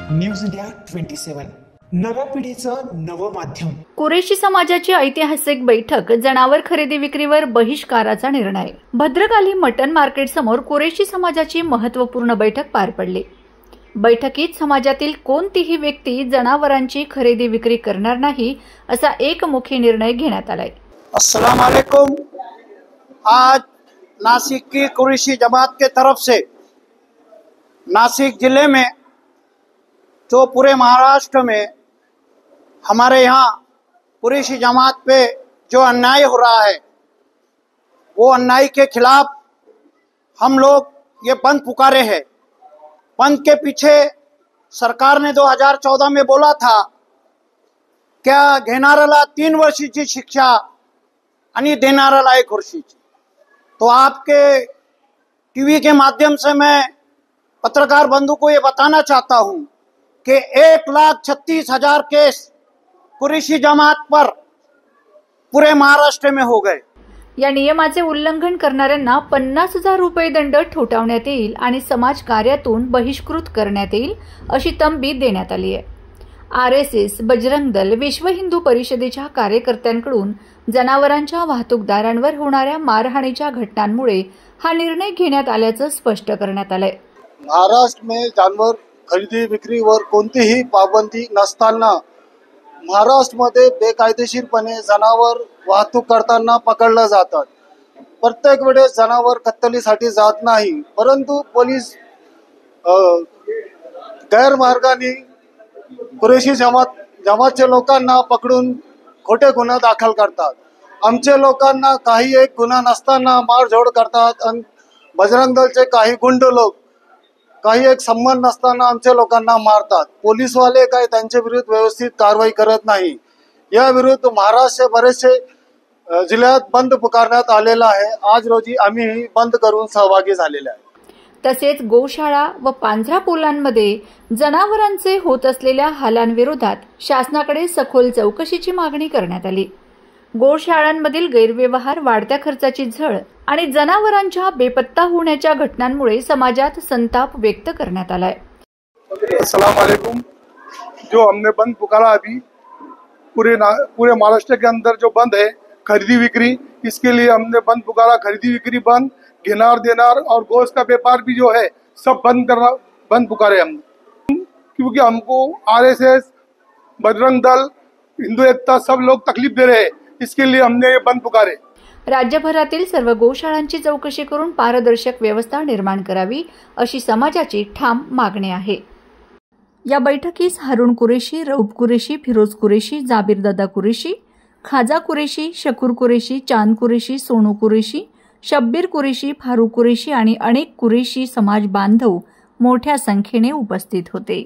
News India 27 नव्या पिढीचं नवं माध्यम। कुरेशी समाजाची ऐतिहासिक बैठक, जनावर खरेदी विक्रीवर बहिष्काराचा निर्णय। भद्रकाली मटन मार्केट समोर कुरेशी समाजाची महत्त्वपूर्ण बैठक पार पडली। बैठकीत समाजातील कोणतीही व्यक्ती जनावरांची खरेदी विक्री करणार नाही असा एकमुखी निर्णय घेण्यात आलाय। अस्सलाम वालेकुम। आज नासिक की कुरेशी जमात के तरफ से नासिक जिले में जो पूरे महाराष्ट्र में हमारे यहाँ कुरेशी जमात पे जो अन्याय हो रहा है, वो अन्याय के खिलाफ हम लोग ये बंद पुकारे हैं। बंद के पीछे सरकार ने 2014 में बोला था क्या घेणाऱ्याला 3 वर्षीची शिक्षा आणि देणाऱ्याला 1 वर्षीची। तो आपके टीवी के माध्यम से मैं पत्रकार बंधु को ये बताना चाहता हूँ कि 1,36,000 केस कुरेशी जमात पर पूरे महाराष्ट्र में हो गए। या नियमाचे उल्लंघन करणाऱ्यांना 50,000 रुपये दंड ठोठावण्यात येईल आणि समाज कार्यातून बहिष्कृत करण्यात येईल अशी तंबी देण्यात आली आहे। RSS, बजरंग दल, विश्व हिंदू परिषदेच्या कार्यकर्त्यांकडून जनावरांच्या वाहतूकदारांवर होणाऱ्या मारहाणीच्या घटनांमुळे हा निर्णय घेण्यात आल्याचं स्पष्ट करण्यात आलंय। महाराष्ट्र में जानवर खरेदी विक्रीवर कोणतीही पाबंदी नसताना महाराष्ट्रामध्ये बेकायदेशीरपणे जनावर वाहतूक करताना पकडले जातात। प्रत्येक वेळेस जनावर कत्तलीसाठी जात नाही, परंतु पोलीस गैरमार्गाने कुरेशी जमातच्या लोकांना पकडून खोटे गुन्हे दाखल करतात। आमचे लोकांना काही एक गुन्हा नसताना मारझोड करतात आणि बजरंग दलचे काही गुंड लोक काही एक संबंध नसताना आमच्या लोकांना मारतात। पोलीसवाले काही त्यांच्या विरुद्ध व्यवस्थित कारवाई करत नाही। या विरुद्ध महाराष्ट्र बरेचसे जिल्ह्यात बंद पुकारण्यात आलेला आहे। आज रोजी आम्ही बंद करून सहभागी झालेले आहे। तसेच गोशाळा व पांझरा पोलांमध्ये जनावरांचे होत असलेल्या हालांविरोधात शासनाकडे सखोल चौकशीची मागणी करण्यात आली। गोशाळांमधील गैरव्यवहार, वाढत्या खर्चाची झळ आणि जनावरांच्या बेपत्ता होण्याच्या घटनांमुळे समाजात संताप व्यक्त करण्यात आलाय। अस्सलाम वालेकुम। जो हमने बंद पुकारा अभी पूरे महाराष्ट्र के अंदर जो बंद है खरीदी बिक्री, इसके लिए हमने बंद पुकारा। खरीदी बिक्री बंद, घेनार देनार और गोश्त का व्यापार भी जो है सब बंद पुकारे हम, क्योंकि हमको RSS, बजरंग दल, हिंदू एकता सब लोग तकलीफ दे रहे हैं। इसके लिए हमने ये बंद पुकारे। राज्यभरातील सर्व गोशाळांची चौकशी करून पारदर्शक व्यवस्था निर्माण करावी अशी समाजाची ठाम मागणी आहे। या बैठकीस हारून कुरेशी, रऊफ कुरेशी, फिरोज कुरेशी, जाबीरदादा कुरेशी, खाजा कुरेशी, शकूर कुरेशी, चांद कुरेशी, सोनू कुरेशी, शब्बीर कुरेशी, फारूक कुरेशी आणि अनेक कुरेशी समाज बांधव मोठ्या संख्येने उपस्थित होते।